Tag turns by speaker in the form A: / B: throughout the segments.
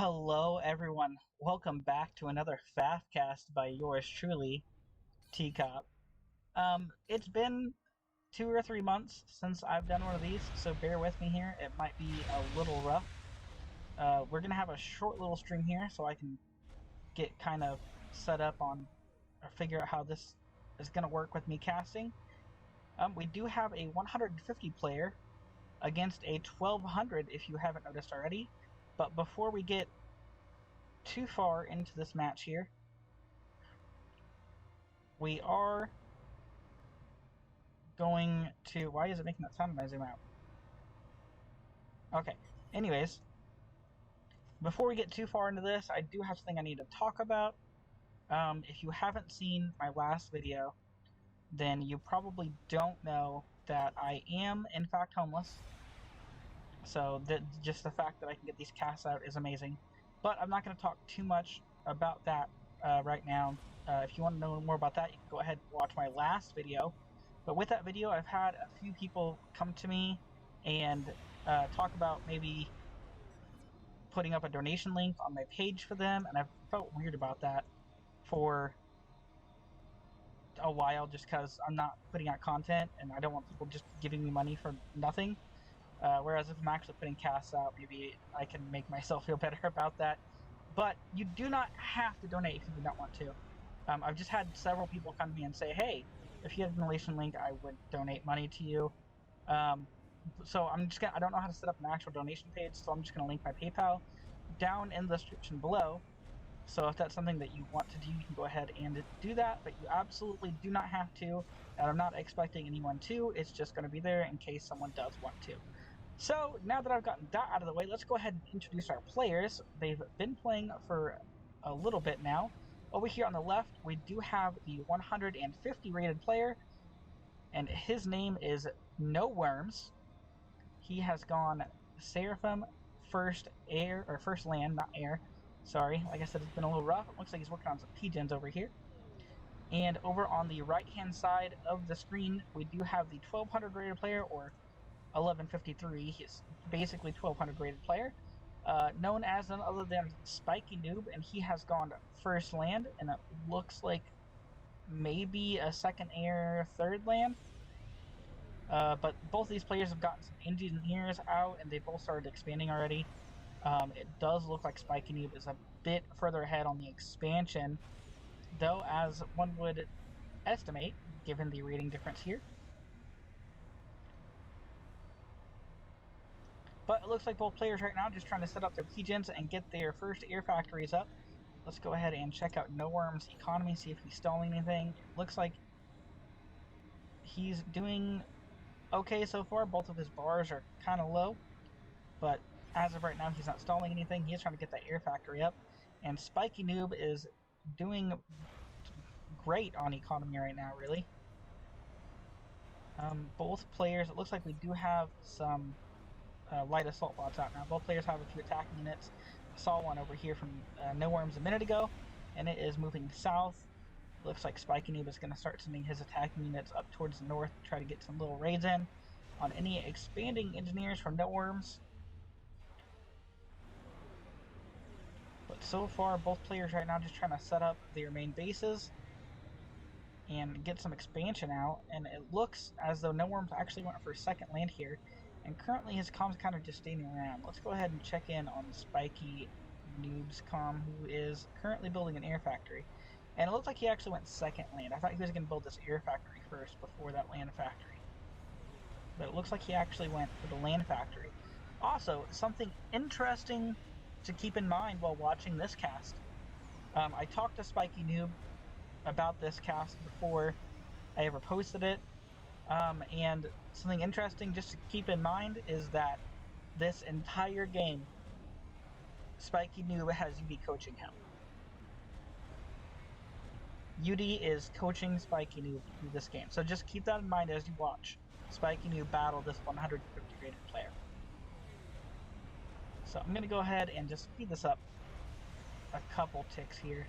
A: Hello everyone, welcome back to another FAF cast by yours truly, Teacup. It's been 2 or 3 months since I've done one of these, so bear with me here, it might be a little rough. We're gonna have a short little stream here so I can get kind of set up on, or figure out how this is gonna work with me casting. We do have a 150 player against a 1200 if you haven't noticed already, but before we get too far into this match here, we are going to... Why is it making that sound when I zoom out? Okay, anyways, before we get too far into this, I do have something I need to talk about. If you haven't seen my last video, then you probably don't know that I am in fact homeless. So just the fact that I can get these casts out is amazing. But I'm not going to talk too much about that right now. If you want to know more about that, you can go ahead and watch my last video. But with that video, I've had a few people come to me and talk about maybe putting up a donation link on my page for them, and I've felt weird about that for a while just because I'm not putting out content and I don't want people just giving me money for nothing. Whereas if I'm actually putting casts out, maybe I can make myself feel better about that. But you do not have to donate if you do not want to. I've just had several people come to me and say, hey, if you had a donation link, I would donate money to you. So I don't know how to set up an actual donation page, so I'm just going to link my PayPal down in the description below. So if that's something that you want to do, you can go ahead and do that, but you absolutely do not have to, and I'm not expecting anyone to. It's just going to be there in case someone does want to. So now that I've gotten that out of the way, let's go ahead and introduce our players. They've been playing for a little bit now. Over here on the left, we do have the 150 rated player, and his name is No Worms. He has gone Seraphim first land, not air. Sorry, like I said, it's been a little rough. It looks like he's working on some pigeons over here. And over on the right-hand side of the screen, we do have the 1200 rated player, or 1153. He's basically 1200 rated player, known as none other than Spiky Noob, and he has gone first land, and it looks like maybe a second air, third land. But both these players have gotten some engineers out, and they both started expanding already. It does look like Spiky Noob is a bit further ahead on the expansion, though, as one would estimate, given the rating difference here. But it looks like both players right now just trying to set up their pigeons and get their first air factories up. Let's go ahead and check out No Worm's economy, see if he's stalling anything. It looks like he's doing okay so far. Both of his bars are kind of low, but as of right now, he's not stalling anything. He is trying to get that air factory up. And Spiky Noob is doing great on economy right now, really. Both players, it looks like we do have some light assault bots out now. Both players have a few attacking units. I saw one over here from No Worms a minute ago, and it is moving south. It looks like Spiky Noob is going to start sending his attacking units up towards the north to try to get some little raids in on any expanding engineers from No Worms. But so far, both players right now just trying to set up their main bases and get some expansion out, and it looks as though No Worms actually went for a second land here. And currently his comm's kind of just standing around. Let's go ahead and check in on Spiky Noob's comm, who is currently building an air factory. And it looks like he actually went second land. I thought he was going to build this air factory first before that land factory. But it looks like he actually went for the land factory. Also, something interesting to keep in mind while watching this cast. I talked to Spiky Noob about this cast before I ever posted it. And something interesting just to keep in mind is that this entire game, Spiky Noob has UD coaching him. UD is coaching Spiky Noob through this game. So just keep that in mind as you watch Spiky Noob battle this 150 rated player. So I'm going to go ahead and just speed this up a couple ticks here,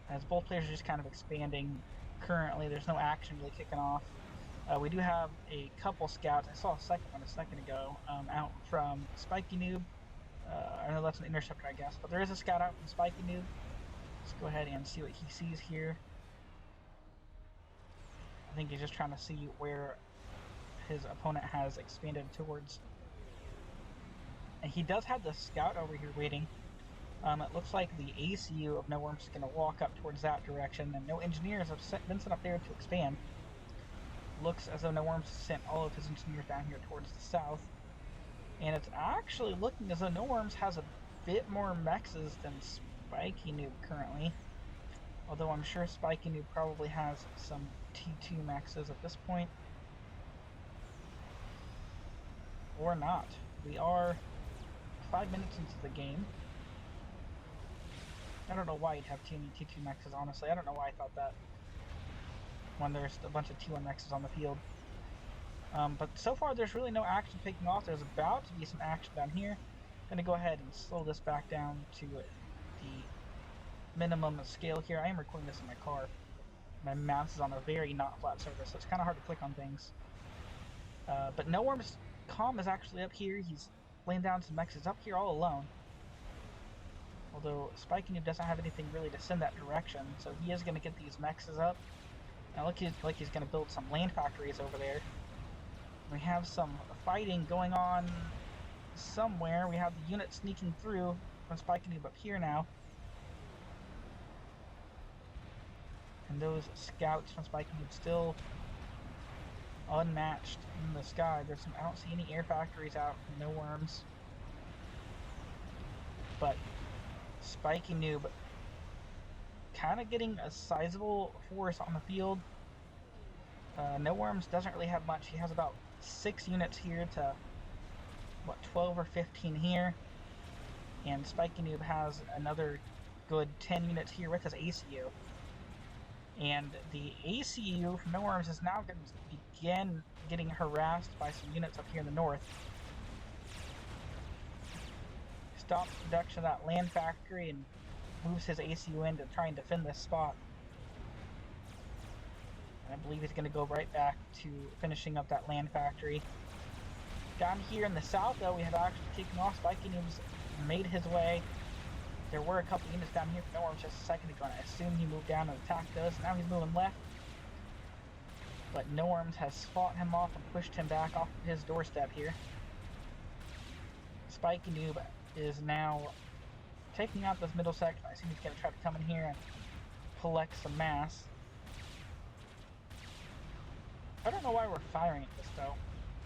A: as both players are just kind of expanding. Currently, there's no action really kicking off. We do have a couple scouts. I saw a second one a second ago out from Spiky Noob. that's an interceptor, I guess. But there is a scout out from Spiky Noob. Let's go ahead and see what he sees here. I think he's just trying to see where his opponent has expanded towards. And he does have the scout over here waiting. It looks like the ACU of No Worms is going to walk up towards that direction, and no engineers have been sent up there to expand. Looks as though No Worms sent all of his engineers down here towards the south. And it's actually looking as though No Worms has a bit more mexes than Spiky Noob currently. Although I'm sure Spiky Noob probably has some T2 mexes at this point. Or not. We are 5 minutes into the game. I don't know why you'd have too many T2 mexes, honestly. I don't know why I thought that when there's a bunch of T1 mexes on the field. But so far there's really no action taking off. There's about to be some action down here. I'm going to go ahead and slow this back down to the minimum scale here. I am recording this in my car. My mouse is on a very not flat surface, so it's kind of hard to click on things. But No Worms Calm is actually up here. He's laying down some mexes up here all alone. Although Spiky Noob doesn't have anything really to send that direction, so he is going to get these mexes up. And look, like he's going to build some land factories over there. We have some fighting going on somewhere. We have the unit sneaking through from Spiky Noob up here now. And those scouts from Spiky Noob still unmatched in the sky. There's some, I don't see any air factories out, No Worms. But Spiky Noob kind of getting a sizable force on the field. No Worms doesn't really have much. He has about 6 units here to, what, 12 or 15 here. And Spiky Noob has another good 10 units here with his ACU. And the ACU from No Worms is now going to begin getting harassed by some units up here in the north. Stops production of that land factory and moves his ACU in to try and defend this spot. And I believe he's going to go right back to finishing up that land factory. Down here in the south, though, we have actually taken off. Spiky Noob's made his way. There were a couple units down here from No Worms just a second ago, and I assume he moved down and attacked us. Now he's moving left. But No Worms has fought him off and pushed him back off of his doorstep here. Spiky Noob is now taking out this middle section. I assume he's going to try to come in here and collect some mass. I don't know why we're firing at this, though.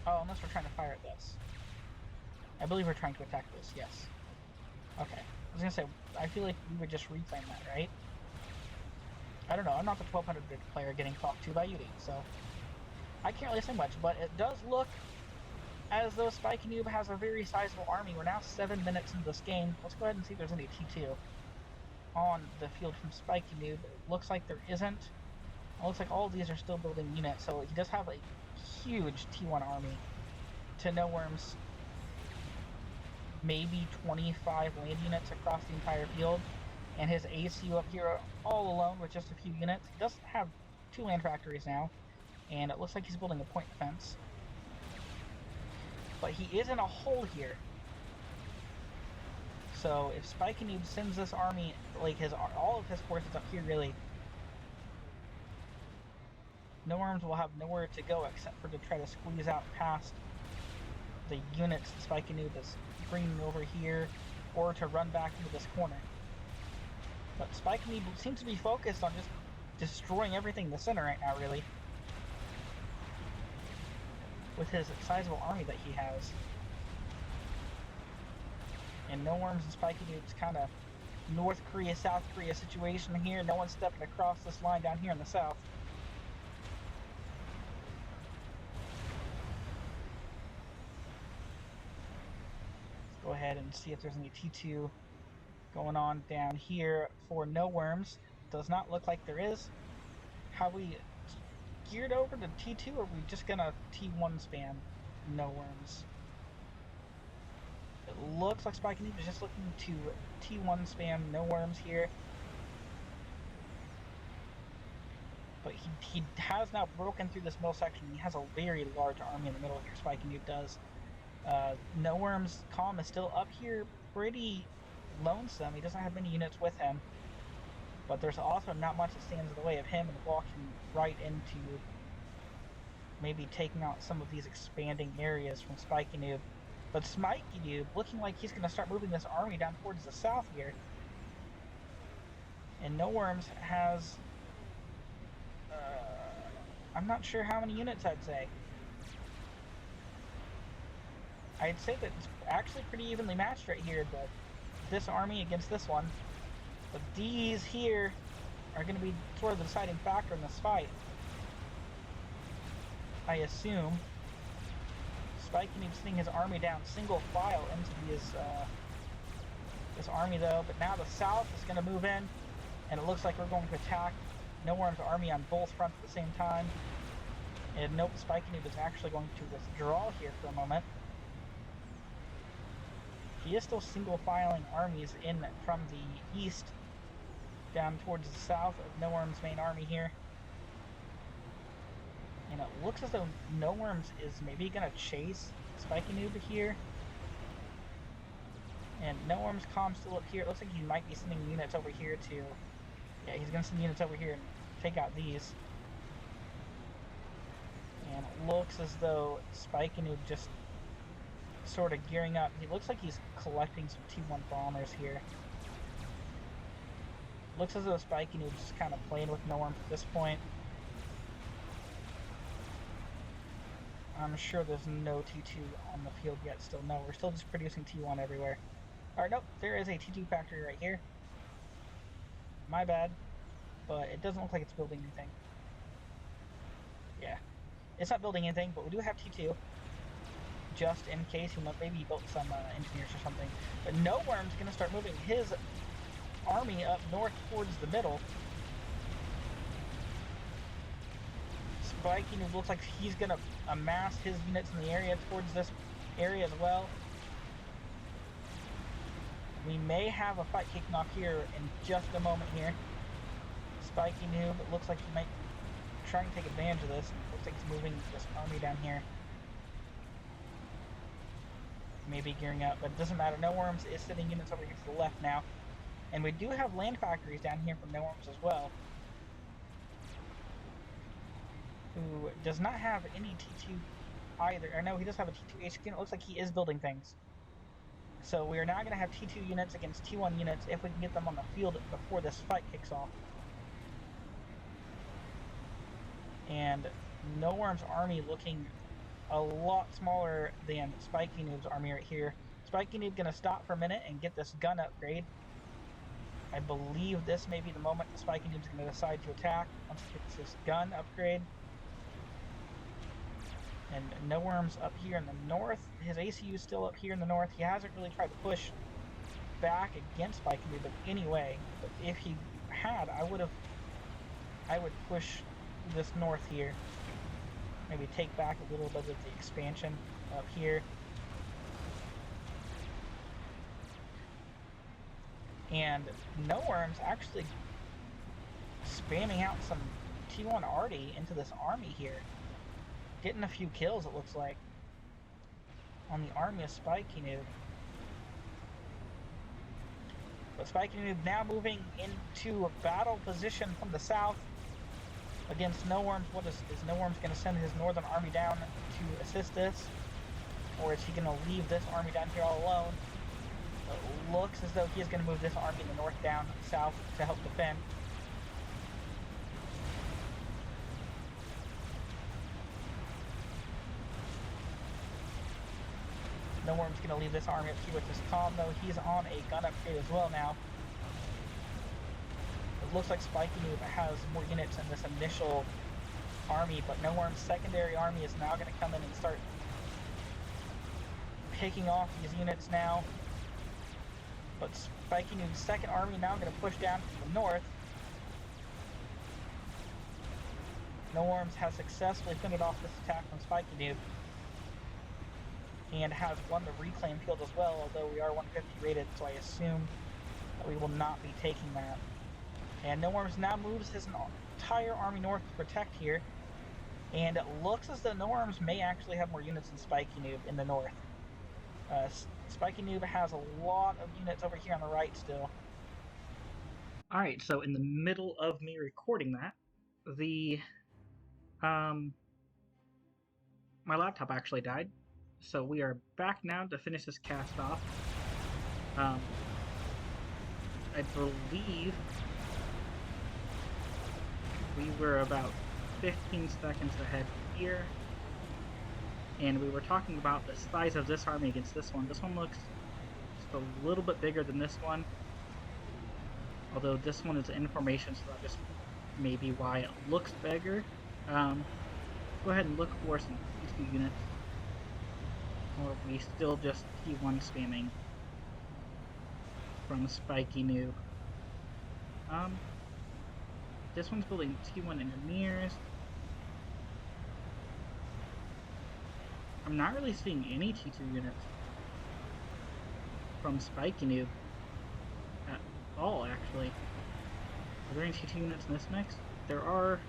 A: Oh, unless we're trying to fire at this. I believe we're trying to attack this, yes. Okay. I was going to say, I feel like we would just reclaim that, right? I don't know. I'm not the 1200 player getting talked to by Yudi, so I can't really say much, but it does look as though Spiky Noob has a very sizable army. We're now 7 minutes into this game. Let's go ahead and see if there's any T2 on the field from Spiky Noob. It looks like there isn't. It looks like all of these are still building units, so he does have a huge T1 army to No Worms. Maybe 25 land units across the entire field, and his ACU up here all alone with just a few units. He does have 2 land factories now, and it looks like he's building a point defense. But he is in a hole here. So if Spiky Noob sends this army, like all of his forces up here, really, No Worms will have nowhere to go except for to try to squeeze out past the units that Spiky Noob is bringing over here, or to run back into this corner. But Spiky Noob seems to be focused on just destroying everything in the center right now, really, with his sizable army that he has. And No Worms and Spiky Noob's kind of North Korea, South Korea situation here. No one's stepping across this line down here in the south. Let's go ahead and see if there's any T2 going on down here for No Worms. Does not look like there is. Have we geared over to T2, or are we just gonna T1 spam No Worms? It looks like Spiky Noob is just looking to T1 spam No Worms here. But he has now broken through this middle section. He has a very large army in the middle here, Spiky Noob does. No Worms Calm is still up here pretty lonesome. He doesn't have many units with him. But there's also not much that stands in the way of him and walking right into maybe taking out some of these expanding areas from Spiky Noob. But Spiky Noob looking like he's going to start moving this army down towards the south here. And No Worms has... I'm not sure how many units I'd say. I'd say that it's actually pretty evenly matched right here. But this army against this one. But these here are going to be sort of the deciding factor in this fight. I assume. Spiky Noob's sending his army down single file into this army though. But now the south is going to move in. And it looks like we're going to attack No Worm's army on both fronts at the same time. And nope, Spiky Noob is actually going to withdraw here for a moment. He is still single filing armies in from the east down towards the south of No Worm's main army here. And it looks as though No Worms is maybe going to chase Spiky Noob here. And No Worm's comm still up here. It looks like he might be sending units over here to... Yeah, he's going to send units over here and take out these. And it looks as though Spiky Noob just sort of gearing up. He looks like he's collecting some T1 bombers here. Looks as though Spiky Noob's just kind of playing with No Worms at this point. I'm sure there's no T2 on the field yet still. No, we're still just producing T1 everywhere. Alright, nope, there is a T2 factory right here. My bad, but it doesn't look like it's building anything. Yeah, it's not building anything, but we do have T2. Just in case, maybe he built some engineers or something. But No Worm's going to start moving his army up north towards the middle. Spiky Noob looks like he's going to amass his units in the area towards this area as well. We may have a fight kicking off here in just a moment here. Spiky Noob, it looks like he might try and take advantage of this. It looks like he's moving this army down here. Maybe gearing up, but it doesn't matter. No Worms is sending units over here to the left now. And we do have land factories down here from No Worms as well. Who does not have any T2 either. Or no, he does have a T2 HQ. It looks like he is building things. So we are now going to have T2 units against T1 units if we can get them on the field before this fight kicks off. And No Worm's army looking a lot smaller than Spiky Noob's army right here. Spiky Noob going to stop for a minute and get this gun upgrade. I believe this may be the moment that Spiky Noob's going to decide to attack once he gets this gun upgrade. And No Worm's up here in the north. His ACU is still up here in the north. He hasn't really tried to push back against Spiky Noob in any way. But if he had, I would push this north here. Maybe take back a little bit of the expansion up here. And No Worm's actually spamming out some T1 arty into this army here. Getting a few kills, it looks like, on the army of Spiky Noob. But Spiky Noob now moving into a battle position from the south against No Worms. What is No Worms going to send his northern army down to assist this? Or is he going to leave this army down here all alone? It looks as though he is going to move this army in the north down south to help defend. No Worm's going to leave this army up here with his comm, though. He's on a gun upgrade as well now. It looks like Spiky Noob has more units in this initial army, but No Worm's secondary army is now going to come in and start picking off these units now. But Spiky Noob's second army now going to push down to the north. No Worms has successfully fended off this attack from Spiky Noob. And has won the reclaim field as well, although we are 150 rated, so I assume that we will not be taking that. And No Worms now moves his entire army north to protect here. And it looks as though No Worms may actually have more units than Spiky Noob in the north. Spiky Noob has a lot of units over here on the right still. Alright, so in the middle of me recording that, my laptop actually died. So we are back now to finish this cast off. I believe we were about 15 seconds ahead here. And we were talking about the size of this army against this one. This one looks just a little bit bigger than this one. Although this one is in formation, so that just may be why it looks bigger. Go ahead and look for some T2 units. Or are we still just T1 spamming from Spiky Noob? This one's building T1 engineers. I'm not really seeing any T2 units from Spiky Noob at all, actually. Are there any T2 units in this mix? There are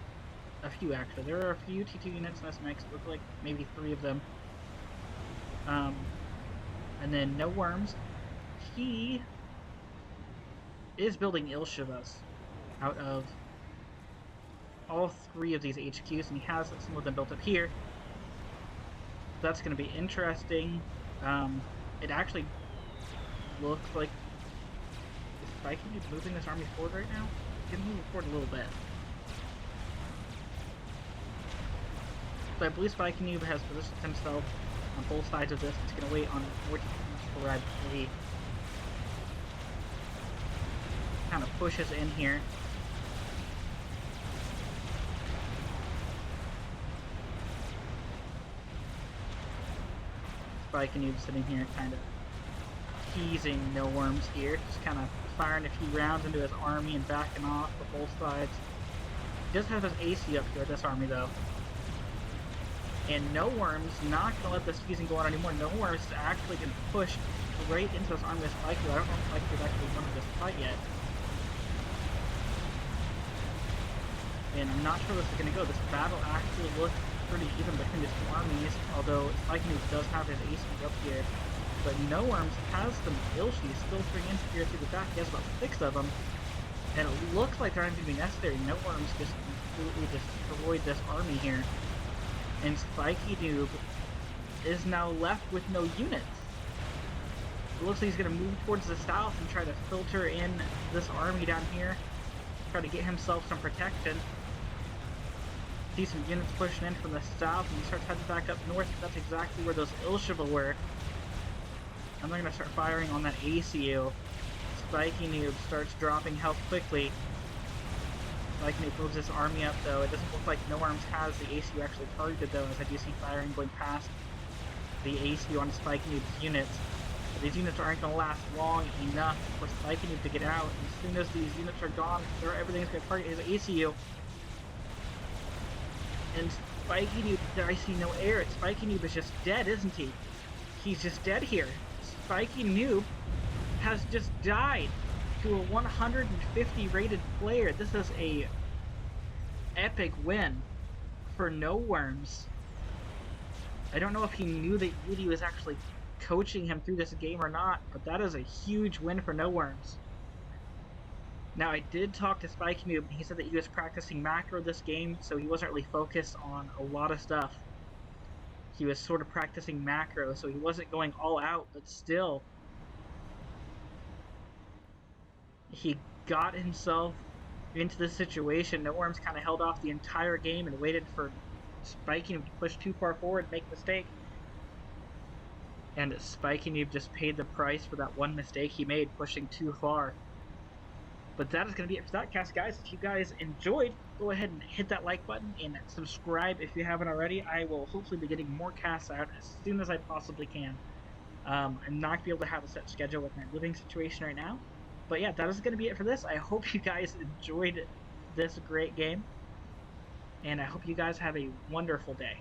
A: a few, actually. There are a few T2 units in this mix. Look like maybe 3 of them. And then No Worms. He is building Ilshivas out of all 3 of these HQs, and he has some of them built up here. That's going to be interesting. It actually looks like Spiky Noob moving this army forward right now. He's going to move forward a little bit. So I believe Spiky Noob has positioned himself on both sides of this. He's going to wait on more for I believe. Kind of pushes in here. Spiky Noob sitting here kind of teasing No Worms here, just kind of firing a few rounds into his army and backing off for both sides. He does have his AC up here, this army though. And No Worms not going to let this teasing go on anymore. No Worms is actually going to push right into this army with Spiky. I don't know if Spiky has actually won this fight yet. And I'm not sure this is going to go. This battle actually looks pretty even between the 2 armies, although Spiky Noob does have his AC up here. But No Worms has some Ilshis still bringing in here through the back. He has about 6 of them. And it looks like they're not even necessary. No Worms just completely destroyed this army here. And Spiky Noob is now left with no units. It looks like he's going to move towards the south and try to filter in this army down here. Try to get himself some protection. See some units pushing in from the south, and he starts heading back up north. That's exactly where those Ilshiva were. I'm not going to start firing on that ACU. Spiky Noob starts dropping health quickly. Spiky Noob moves this army up though. It doesn't look like No Worms has the ACU actually targeted though, as I do see firing going past the ACU on Spiky Noob's units. But these units aren't going to last long enough for Spiky Noob to get out. As soon as these units are gone, everything's going to target his ACU. And Spiky Noob, I see no air. Spiky Noob is just dead, isn't he? He's just dead here. Spiky Noob has just died to a 150 rated player. This is a epic win for No Worms. I don't know if he knew that Yudi was actually coaching him through this game or not, but that is a huge win for No Worms. Now, I did talk to Spiky Noob, and he said that he was practicing macro this game, so he wasn't really focused on a lot of stuff. He was sort of practicing macro, so he wasn't going all out, but still, he got himself into this situation. No Worms kind of held off the entire game and waited for Spiky Noob to push too far forward and make a mistake. And Spiky Noob just paid the price for that one mistake he made, pushing too far. But that is going to be it for that cast, guys. If you guys enjoyed, go ahead and hit that like button and subscribe if you haven't already. I will hopefully be getting more casts out as soon as I possibly can. I'm not going to be able to have a set schedule with my living situation right now. But yeah, that is going to be it for this. I hope you guys enjoyed this great game. And I hope you guys have a wonderful day.